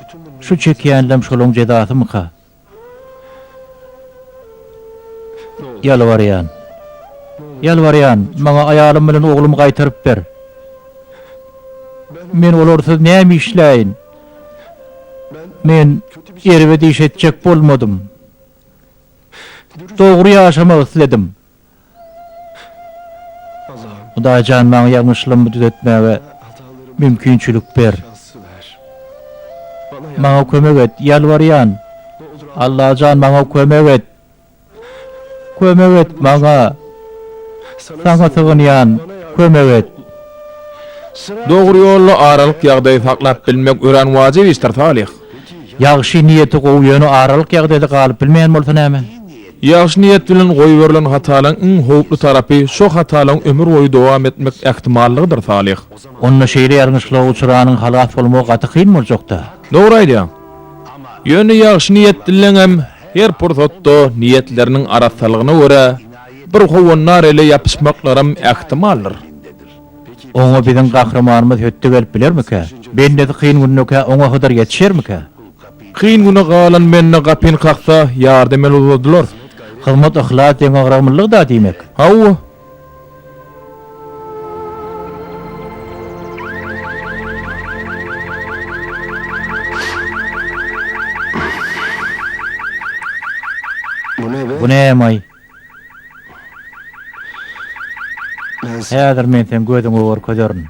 Bütün bunları Şu çekýänlem şolaň jedasymyka? Yalvaryan, maňa aýalym bilen oglumy gaýtaryp ber. Men olarsyz näme işläýin? Men erwe diýşetjek bolmadym. Dogry ýaşamak isledim. Allah'ım Hudaýjan maňa ýalňyşlygymy düzeltmäge hatalarımı mümkinçilik ber. şansı ver. Bana Maňa kömek et, yalvaryan. ne olur Allahjan maňa kömek et. Kömek et maňa. Sana sığınyan, kömek et. Dogry ýolly aralyk ýagdaý saklap bilmek ören wajyp işler Salih. Ýagşy niýeti goýuny aralyk ýagdaýda galyp bilmeýän bolsa näme? Ýagşy niýet bilen goýberilen hatalaryň iň howply tarapy şo hatalaryň ömür boýy dowam etmek ähtimallygydyr Salih. Onna şeýle ýarňyşlyk uçuranyň halat bolmagy gaty kyn boljokda. Dogry aýdýaň. Ýöne ýagşy niýet bilen hem her pursatda niýetleriniň arasalygyna görä bir howunlar ele ýapyşmaklarym ähtimallyr. Oňa biziň gahramanymyz hötde gelip bilermike? Bende kyn günüke oňa hadar ýetişermike? Kyn güne galan menne gapyn kaksa ýardam edýärdiler. Hyzmat ihlat deňe agramlyk da diýmek. Hawa Bu ne be? Bu näme? Ben Häzir men sen gözüňe bar ködürün.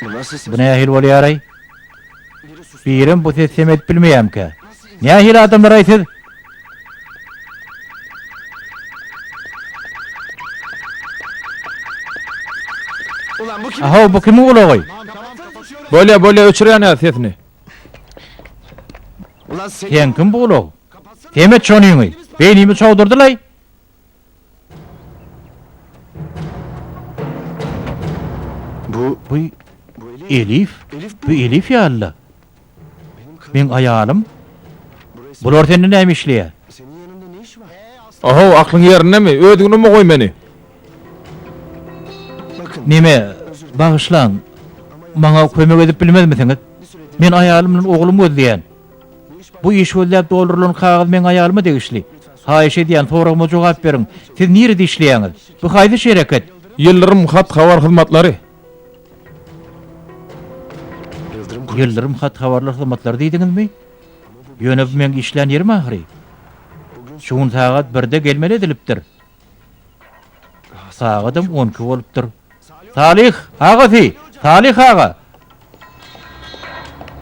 bu nasıl ses? Bu nähil bolýar? Birim bu ses semet bilmeýämke. Nähil adamlar aýtyr? Ulan bu kim? Aha bu kimin ulagy? bolýa öçürýän sesini. Ulan sen Sen kim bu ulag? Semet şonyňy. Beynimi çawdyrdylar. bu Bu bu Elif. Elif. Elif Bu Elif ya Allah. benim kızım. Men aýalym. Burası Bular sende näme işleýär? senin yanında ne iş var? Aha aklyň ýerindemi? Ödüňi mi goý meni? Bakın. Neme bağışlan. Maňa kömek edip bilmezmisiňiz? Men aýalym bilen oglumy özleýän. Bu iş öldäp doldurulan kagaz men aýalyma degişli. Haýyş edýän soragyma jogap beriň. Siz nerede işleýäňiz? Bu haýdy şereket. Ýyldırym hat habar hyzmatlary. Yıldırım Ýyldırym hat habarlar hyzmatlary diýdiňizmi? Ýöne bu men işlän ýerim ahry. Şuň sagat 1-de gelmeli edilipdir. Sagatym 12 bolupdyr. Salih, agati, Salih aga.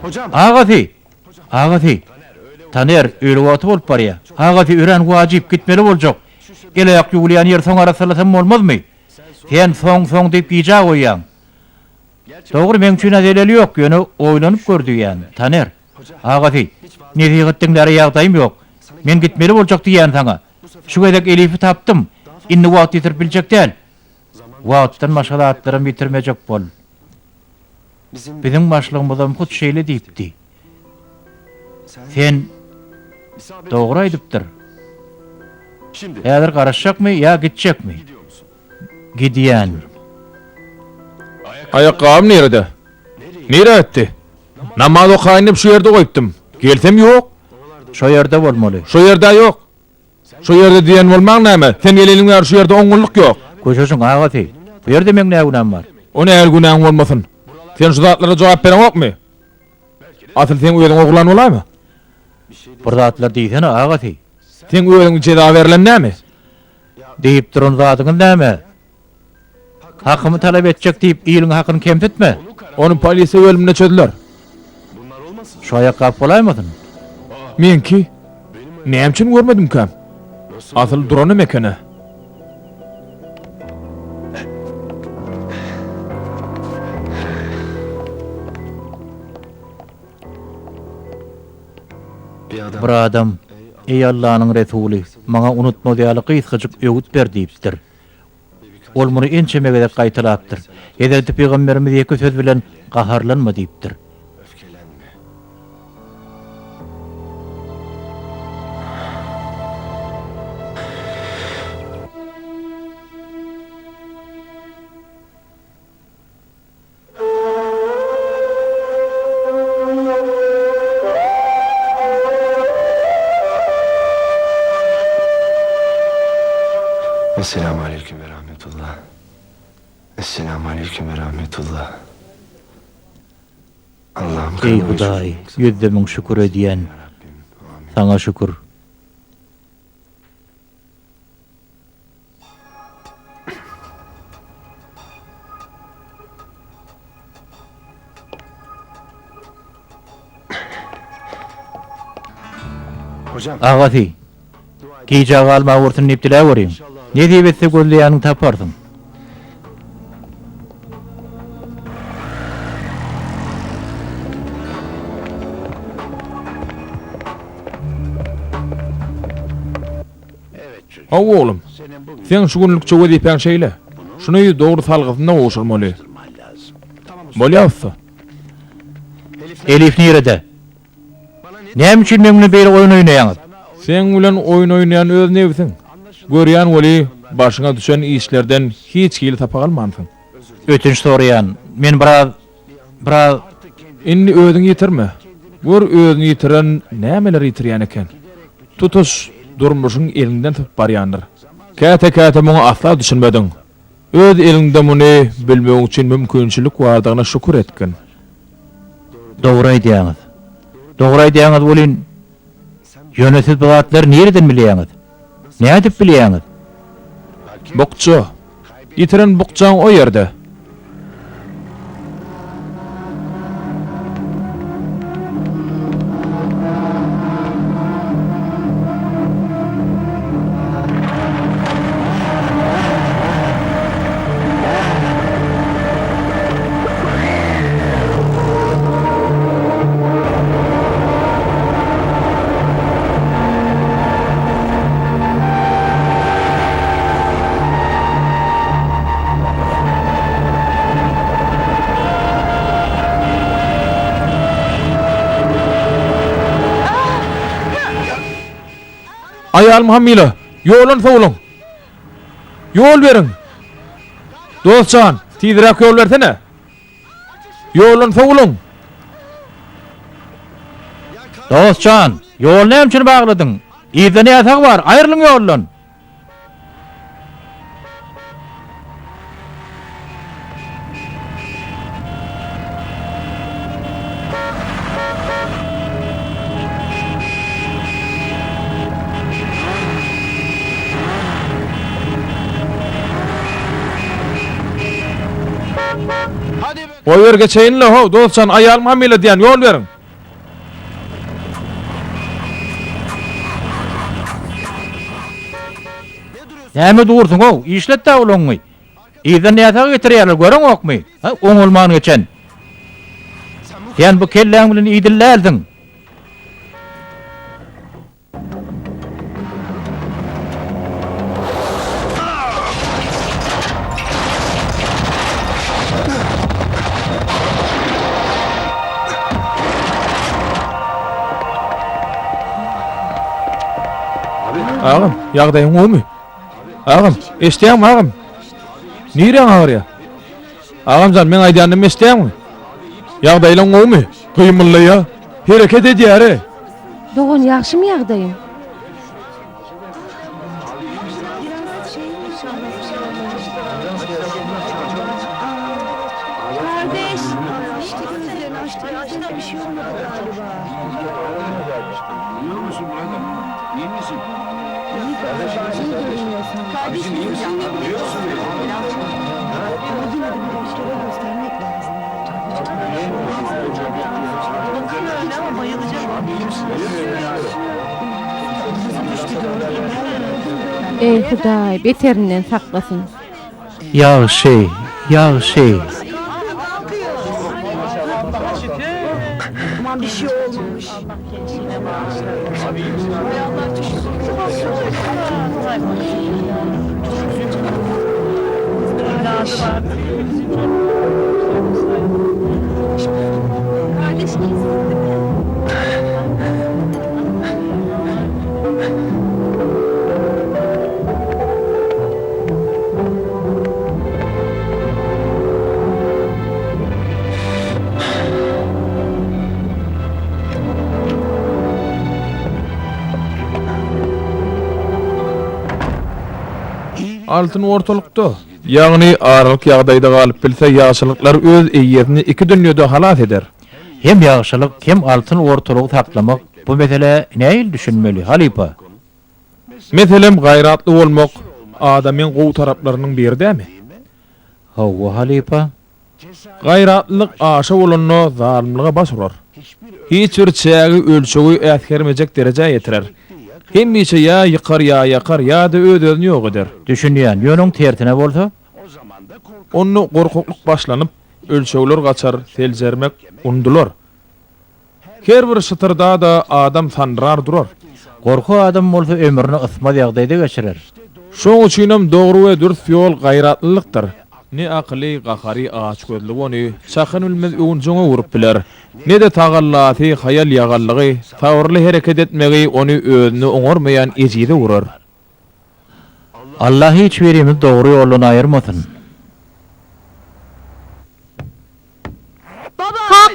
Hocam. Agati. Taner öyle wagty bolup barýar. Agati ören wajyp gitmeli boljak. Gelek ýugulýan ýer soň arasalasam bolmazmy? Sen soň diýip giýjak goýýan. Dogry men üçin adeleli ýok, ýöne oýlanyp gördüýän. Taner. Agati, nediýetdiňleri ýagdaýym ýok. Men gitmeli boljak diýän saňa. Şu gedek Elif'i tapdym. Inni wagt ýetirip biljek däl. Wagtdan maşgalatlarym bitirmejek bol. Bizim başlığımızdan hut şeýle diýipdi. Sen dogry aýdypdyr. Şimdi Häzir garaşjakmy ýa gitjekmi? Gidiyen. Ayakkabım nerede? Nere etti? Namaz okuyup şu yerde koyuptum. Gelsem yok. Şo yerde bolmaly. Şu yerde yok. Şu yerde diyen bolmaň näme? Sen elin var şu yerde oňulluk yok. Köşeşiň agaty. Bu ýerde meň näme günahym bar? O näme günahın bolmasyn? Sen şu zatlara jogap beren okmy? Asyl sen öýüň oglan bolaymy? Bir zatlar diýsene agaty. Sen öýüň ceza berilen näme? Diýip duran zatyň näme? Hakymy talap etjek diýip ýylyň hakyny kemsetme. Onu polisiýa bölümine çödüler. Şo ayakkabı bolaýmasyn? Menki näme üçin görmedim kam? Asyl durany mekene. Bir adam, ey Allah'ın Resulü, maňa unutma diýýäli gysgaçyk öwüt ber diýipdir. Ol muny ençemege de gaýtalapdyr. Ederdi Peygamberimiz ýeke söz bilen gaharlanma diýipdir. Esselamu aleyküm ve rahmetullah. Esselamu aleyküm ve rahmetullah. Allah'ım Ey kanını Hudaý, şükür. yüzdemiň şükür ediyen, Rabbim, amin. sana şükür. Hocam, Agaty, giyjagy alma wurtun nepdile göreyim. Ne diýip etse gözleýäniň taparsyň. Hawa oğlum. Sen şu günlük çok edipen şeyle. Şunu doğru salgısında oğuşulmalı. Bolýarsa. Elif nerede? Näme üçin meňle beri oyun oýnaýaňyz? Sen bilen oyun oynayan öz nebisin. Görýän weli başyňa düşen işlerden hiç hili tapa galmansyň. Ötünç sorayan, men biraz Indi özüňi ýitirme. Gör özüni ýitiren nämeler ýitirýän eken. Tutuş durmuşyň elinden tutup barýandyr. Käte muňa asla düşünmediň. Öz elinde muny bilmegiň üçin mümkinçilik bardygyna şükür etkin. Dogry aýdýaňyz. Dogry aýdýaňyz bolyn. Ýönesiz bilatlar nereden bilýäňiz? Näme diýip bilýäňiz? Bukçu. Ýitiren bukçaň o ýerde. Ayalım hamile. Yolun soğulun. Yol verin. Dostcan, tidirak yol versene. Yolun soğulun. Dostcan, ýol näme üçin bagladyň? Ýerde ne ýatak bar? Aýrylyň ýoldan. O yer geçeyinle ho, dostcan ayalım hamile diyen yol verin. Näme dursun o? İşlet de ulungy. Ýerde ne ýatak getirýärler, göreň okmy? Ha, oňulman geçen. Sen bu kelläň bilen ýdilläldin. Ağam, ýagdaýyň gomy? Ağam, eşdiýärmi ağam? Nire ağrıya? Ağamcan men aýdýanymy esdäňmi? Ýagdaýlaň gowy? Kıymylly ya. Hereket edýär. Doğun yaxşymı ýagdaýyň? Kardeş. İşte gözlerini açtı. Açtı bir şey olmadı galiba. Biliyor musun birader? İyi misin? Kardeşim iyi misin? Biliyorsun beni. Bugün de bir işleri göstermek lazım. Bakıyor öyle ama bayılacak. Ey Hudaý, beterinden saklasın. Ya şey, ya şey. Aman bir şey olmamış. Hay Allah evladı var. Kardeşiniz. Altın ortalıkta. Ýagny aralyk ýagdaýda galyp bilse ýaşylyklar öz eýetini iki dünýede halat eder. Hem ýagşylyk hem altyn ortalygy saklamak bu mesele näil düşünmeli Halipa? Meselem gaýratly bolmak adamyň gowy taraplarynyň biridämi? Hawa Halipa. Gaýratlyk aşa bolanyny zalymlyga başurar. Hiç bir çägi ölçügi ätgermejek derejä ýetirer. Hemmiçe ya yıkar ya yakar ya da ödözünü yok eder. Düşünýän ýönüň tertine bolsa, Onu gorkokluk başlanyp, ölçegler gaçar, seljermek undular. Her bir şytyrda da adam sanrar durar. gorku adam bolsa ömrüni ysma ýagdaýda geçirer. Şoň üçinem dogry we dürüst ýol gaýratlylykdyr. Ne akly, gahary, ağaç gözlü onu sakyn bilmez öwünçüňe urup biler. Ne de tagallaty, hayal ýagallygy, tawrly hereket etmegi onu özüne oňarmaýan ejide urar. Allah hiç birimiz dogry ýoldan aýyrmasyn.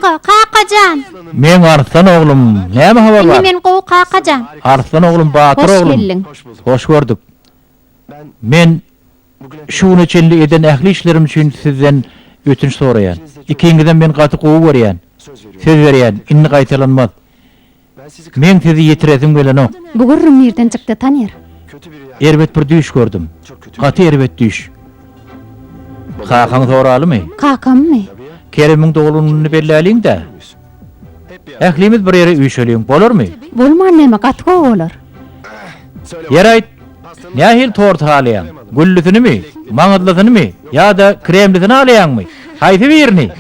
Kakacan. Men Arslan oglum, näme hawa bar? Men gowy kakacan. Arslan oglum, Batyr Hoş oglum. geldin. Hoş gördük. Men şunu içinde eden ähli işlerim üçin sizden ötünç soraýan. İkiňizden men gaty gowy berýän. Söz berýän, inni gaýtalanmaz. Men sizi ýetiresim gelen o. Bu gürrüm ýerden çykdy tanýar. Erbet bir düş gördüm. Gaty erbet düş. Kakaň soralymy? Kakammy? Kerimiň doguluny belläliň-de. Ählimiz bir ýere üýşeliň bolarmy? Bolman näme gaty gowy bolar? Yer aýt. Nähil tort halýan? Güllüsini mi? Maňyzlysyny mi? Ya da kremlisini alýanmy? Haýsy birini?